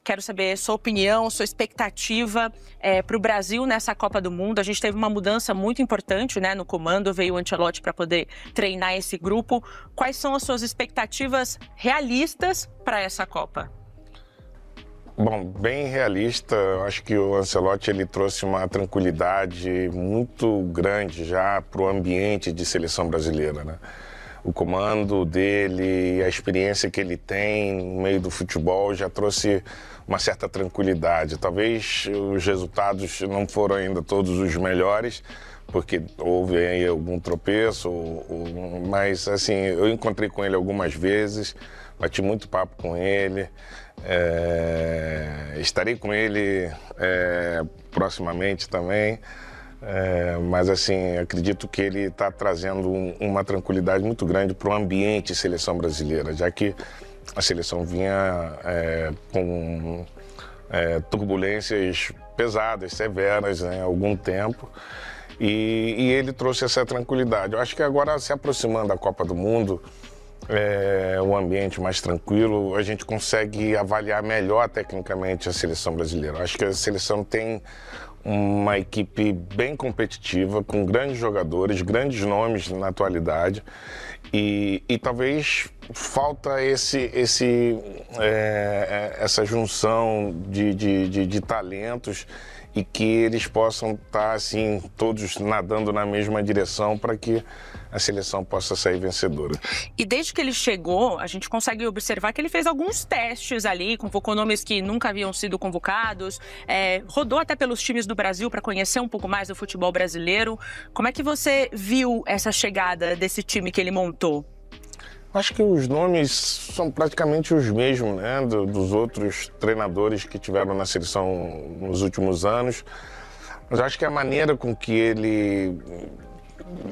Quero saber sua opinião, sua expectativa para o Brasil nessa Copa do Mundo. A gente teve uma mudança muito importante, né, no comando, veio o Ancelotti para poder treinar esse grupo. Quais são as suas expectativas realistas para essa Copa? Bom, bem realista, eu acho que o Ancelotti ele trouxe uma tranquilidade muito grande já para o ambiente de seleção brasileira, né? O comando dele, a experiência que ele tem no meio do futebol já trouxe uma certa tranquilidade. Talvez os resultados não foram ainda todos os melhores, porque houve aí algum tropeço, mas assim, eu encontrei com ele algumas vezes, bati muito papo com ele, estarei com ele proximamente também. Mas assim, acredito que ele está trazendo uma tranquilidade muito grande para o ambiente seleção brasileira, já que a seleção vinha com turbulências pesadas, severas, né, há algum tempo, e ele trouxe essa tranquilidade. Eu acho que agora, se aproximando da Copa do Mundo, um ambiente mais tranquilo, a gente consegue avaliar melhor tecnicamente a seleção brasileira. Eu acho que a seleção tem uma equipe bem competitiva, com grandes jogadores, grandes nomes na atualidade, e talvez falta essa junção de talentos e que eles possam estar assim, todos nadando na mesma direção para que a seleção possa sair vencedora. E desde que ele chegou, a gente consegue observar que ele fez alguns testes ali, convocou nomes que nunca haviam sido convocados, rodou até pelos times do Brasil para conhecer um pouco mais do futebol brasileiro. Como é que você viu essa chegada desse time que ele montou? Acho que os nomes são praticamente os mesmos, né, dos outros treinadores que tiveram na seleção nos últimos anos. Mas acho que a maneira com que ele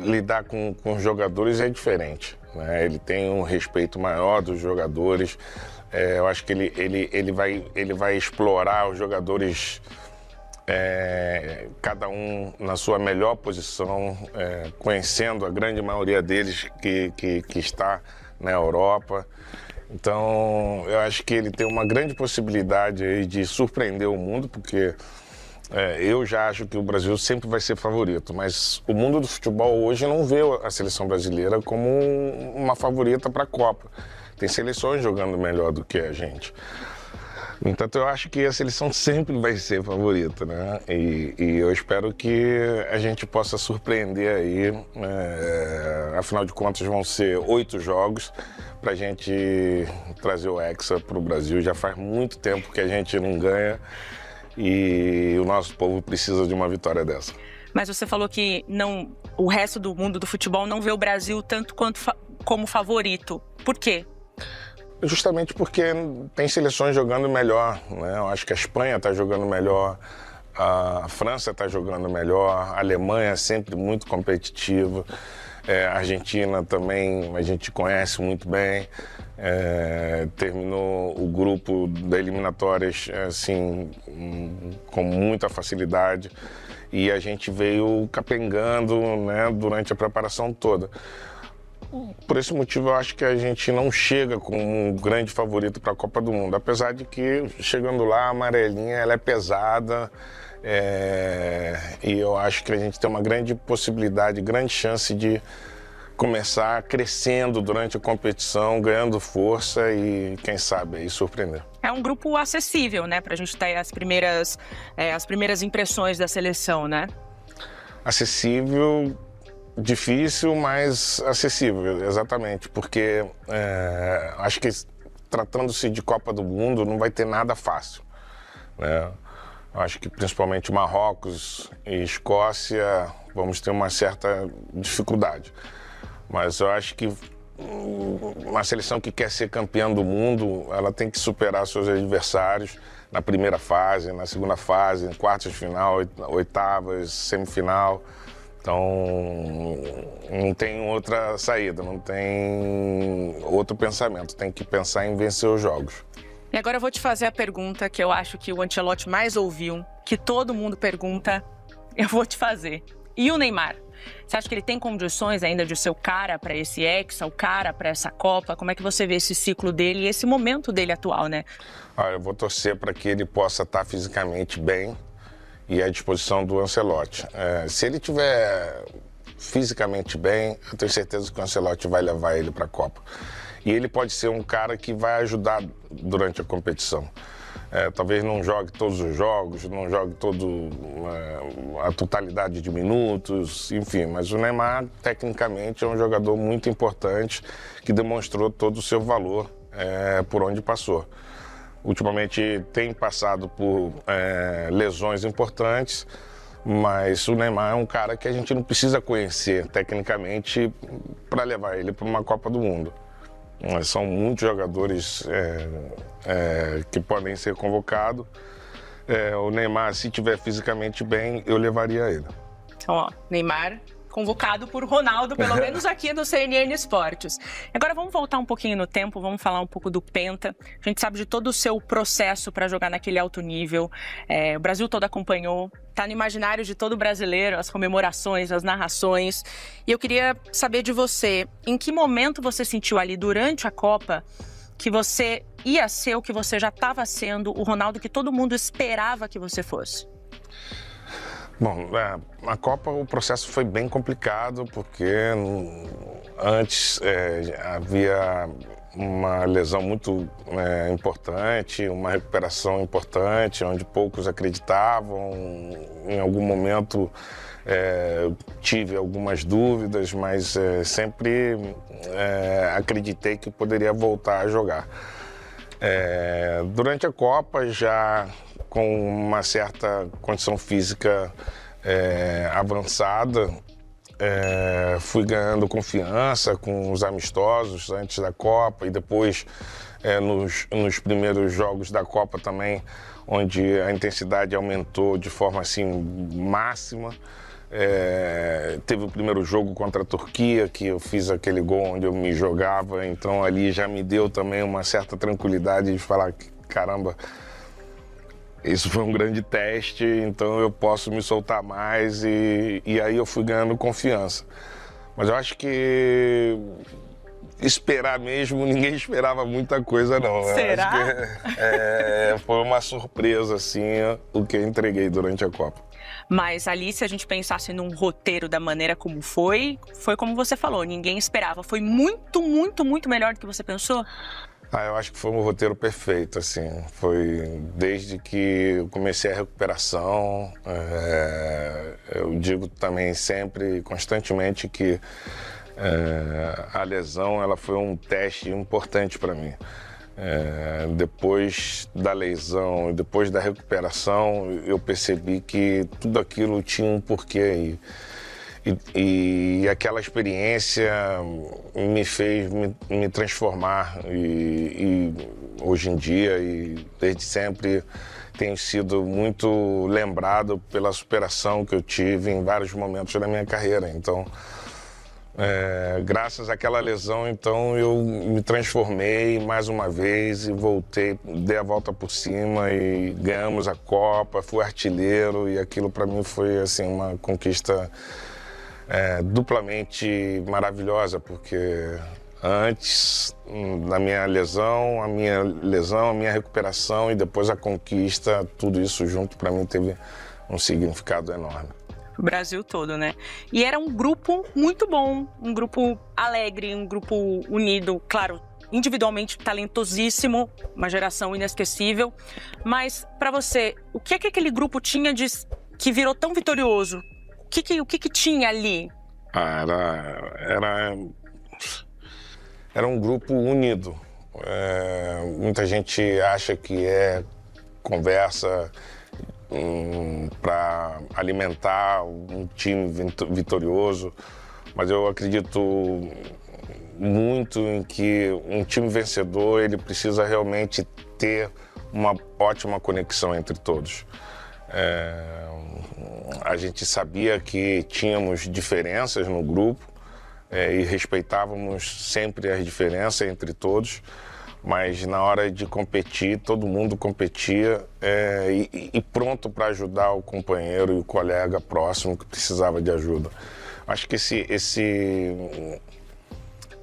lidar com os jogadores é diferente, né? Ele tem um respeito maior dos jogadores. Eu acho que ele vai explorar os jogadores, cada um na sua melhor posição, conhecendo a grande maioria deles que está na Europa. Então, eu acho que ele tem uma grande possibilidade aí de surpreender o mundo, porque eu já acho que o Brasil sempre vai ser favorito, mas o mundo do futebol hoje não vê a seleção brasileira como uma favorita para a Copa. Tem seleções jogando melhor do que a gente. No entanto, eu acho que a seleção sempre vai ser favorita, né? E eu espero que a gente possa surpreender aí. Afinal de contas, vão ser 8 jogos para a gente trazer o Hexa para o Brasil. Já faz muito tempo que a gente não ganha e o nosso povo precisa de uma vitória dessa. Mas você falou que o resto do mundo do futebol não vê o Brasil tanto como favorito. Por quê? Justamente porque tem seleções jogando melhor, né? Eu acho que a Espanha está jogando melhor, a França está jogando melhor, a Alemanha é sempre muito competitiva, a Argentina também a gente conhece muito bem, terminou o grupo da eliminatórias assim, com muita facilidade, e a gente veio capengando, né, durante a preparação toda. Por esse motivo, eu acho que a gente não chega como um grande favorito para a Copa do Mundo. Apesar de que, chegando lá, a amarelinha ela é pesada, e eu acho que a gente tem uma grande possibilidade, grande chance de começar crescendo durante a competição, ganhando força e, quem sabe, aí surpreender. É um grupo acessível, né, para a gente ter as primeiras impressões da seleção, né? Acessível. Difícil, mas acessível, exatamente, porque acho que tratando-se de Copa do Mundo não vai ter nada fácil, né? Acho que principalmente Marrocos e Escócia vamos ter uma certa dificuldade, mas eu acho que uma seleção que quer ser campeã do mundo, ela tem que superar seus adversários na primeira fase, na segunda fase, em quartas de final, oitavas, semifinal. Então, não tem outra saída, não tem outro pensamento, tem que pensar em vencer os jogos. E agora eu vou te fazer a pergunta que eu acho que o Ancelotti mais ouviu, que todo mundo pergunta, eu vou te fazer. E o Neymar? Você acha que ele tem condições ainda de ser o cara para esse Hexa, o cara para essa Copa? Como é que você vê esse ciclo dele e esse momento dele atual, né? Eu vou torcer para que ele possa estar fisicamente bem e à disposição do Ancelotti. Se ele estiver fisicamente bem, eu tenho certeza que o Ancelotti vai levar ele para a Copa. E ele pode ser um cara que vai ajudar durante a competição. Talvez não jogue todos os jogos, não jogue a totalidade de minutos, enfim. Mas o Neymar, tecnicamente, é um jogador muito importante que demonstrou todo o seu valor por onde passou. Ultimamente tem passado por lesões importantes, mas o Neymar é um cara que a gente não precisa conhecer tecnicamente para levar ele para uma Copa do Mundo. São muitos jogadores que podem ser convocados. O Neymar, se estiver fisicamente bem, eu levaria ele. Então, ó, Neymar convocado por Ronaldo, pelo menos aqui no CNN Esportes. Agora vamos voltar um pouquinho no tempo, vamos falar um pouco do Penta. A gente sabe de todo o seu processo para jogar naquele alto nível. O Brasil todo acompanhou, está no imaginário de todo brasileiro, as comemorações, as narrações. E eu queria saber de você, em que momento você sentiu ali durante a Copa que você ia ser o que você já estava sendo, o Ronaldo que todo mundo esperava que você fosse? Bom, a Copa, o processo foi bem complicado, porque antes havia uma lesão muito importante, uma recuperação importante, onde poucos acreditavam. Em algum momento tive algumas dúvidas, mas sempre acreditei que poderia voltar a jogar. Durante a Copa, já com uma certa condição física avançada, fui ganhando confiança com os amistosos antes da Copa e depois nos primeiros jogos da Copa também, onde a intensidade aumentou de forma assim máxima. Teve o primeiro jogo contra a Turquia, que eu fiz aquele gol onde eu me jogava, então ali já me deu também uma certa tranquilidade de falar que, caramba, isso foi um grande teste, então eu posso me soltar mais e aí eu fui ganhando confiança. Mas eu acho que esperar mesmo, ninguém esperava muita coisa não. Será? Eu acho que foi uma surpresa assim o que eu entreguei durante a Copa. Mas ali, se a gente pensasse num roteiro da maneira como foi como você falou, ninguém esperava. Foi muito, muito, muito melhor do que você pensou? Eu acho que foi um roteiro perfeito, assim. Foi desde que eu comecei a recuperação. Eu digo também sempre, constantemente, que a lesão ela foi um teste importante para mim. Depois da lesão e depois da recuperação, eu percebi que tudo aquilo tinha um porquê. E aquela experiência me fez me transformar e hoje em dia e desde sempre tenho sido muito lembrado pela superação que eu tive em vários momentos da minha carreira. Então, graças àquela lesão, então eu me transformei mais uma vez e voltei, dei a volta por cima e ganhamos a Copa, fui artilheiro e aquilo para mim foi assim uma conquista duplamente maravilhosa, porque antes da minha lesão, a minha recuperação e depois a conquista, tudo isso junto para mim teve um significado enorme. O Brasil todo, né? E era um grupo muito bom, um grupo alegre, um grupo unido, claro, individualmente talentosíssimo, uma geração inesquecível. Mas para você, o que é que aquele grupo tinha que virou tão vitorioso? O que tinha ali? Era um grupo unido. Muita gente acha que é conversa para alimentar um time vitorioso, mas eu acredito muito em que um time vencedor ele precisa realmente ter uma ótima conexão entre todos. A gente sabia que tínhamos diferenças no grupo e respeitávamos sempre as diferenças entre todos, mas na hora de competir, todo mundo competia e pronto para ajudar o companheiro e o colega próximo que precisava de ajuda. Acho que esse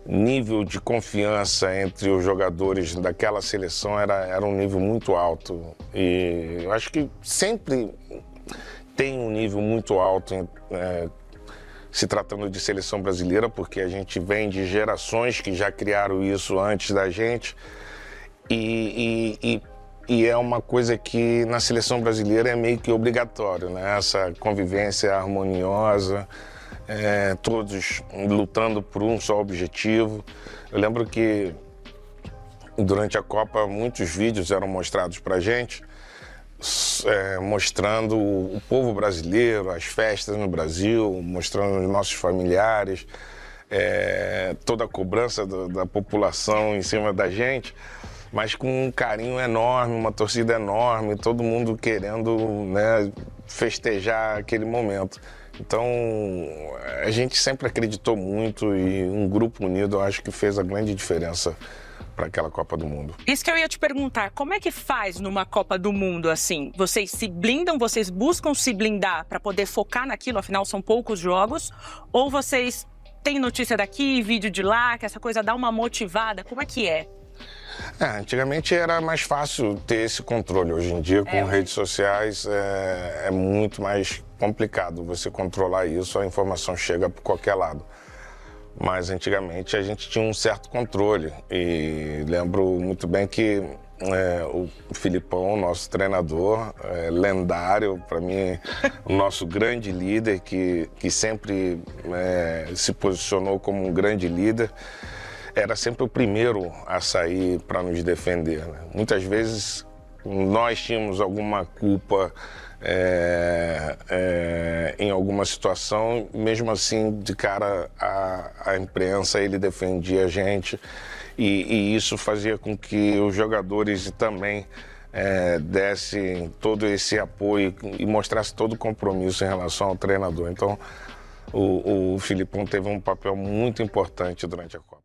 nível de confiança entre os jogadores daquela seleção era um nível muito alto. E eu acho que sempre tem um nível muito alto se tratando de seleção brasileira, porque a gente vem de gerações que já criaram isso antes da gente. E é uma coisa que na seleção brasileira é meio que obrigatório, né? Essa convivência harmoniosa, todos lutando por um só objetivo. Eu lembro que durante a Copa muitos vídeos eram mostrados pra gente, mostrando o povo brasileiro, as festas no Brasil, mostrando os nossos familiares, toda a cobrança da população em cima da gente, mas com um carinho enorme, uma torcida enorme, todo mundo querendo, né, festejar aquele momento. Então, a gente sempre acreditou muito e um grupo unido eu acho que fez a grande diferença para aquela Copa do Mundo. Isso que eu ia te perguntar, como é que faz numa Copa do Mundo assim? Vocês se blindam, vocês buscam se blindar para poder focar naquilo, afinal são poucos jogos, ou vocês têm notícia daqui, vídeo de lá, que essa coisa dá uma motivada? Como é que é? Antigamente era mais fácil ter esse controle. Hoje em dia, com redes sociais, é muito mais complicado você controlar isso, a informação chega por qualquer lado. Mas antigamente a gente tinha um certo controle e lembro muito bem que o Filipão, nosso treinador, lendário, para mim, o nosso grande líder, que sempre se posicionou como um grande líder, era sempre o primeiro a sair para nos defender, né? Muitas vezes nós tínhamos alguma culpa em alguma situação, mesmo assim, de cara à imprensa, ele defendia a gente e isso fazia com que os jogadores também dessem todo esse apoio e mostrassem todo o compromisso em relação ao treinador. Então, o Filipão teve um papel muito importante durante a Copa.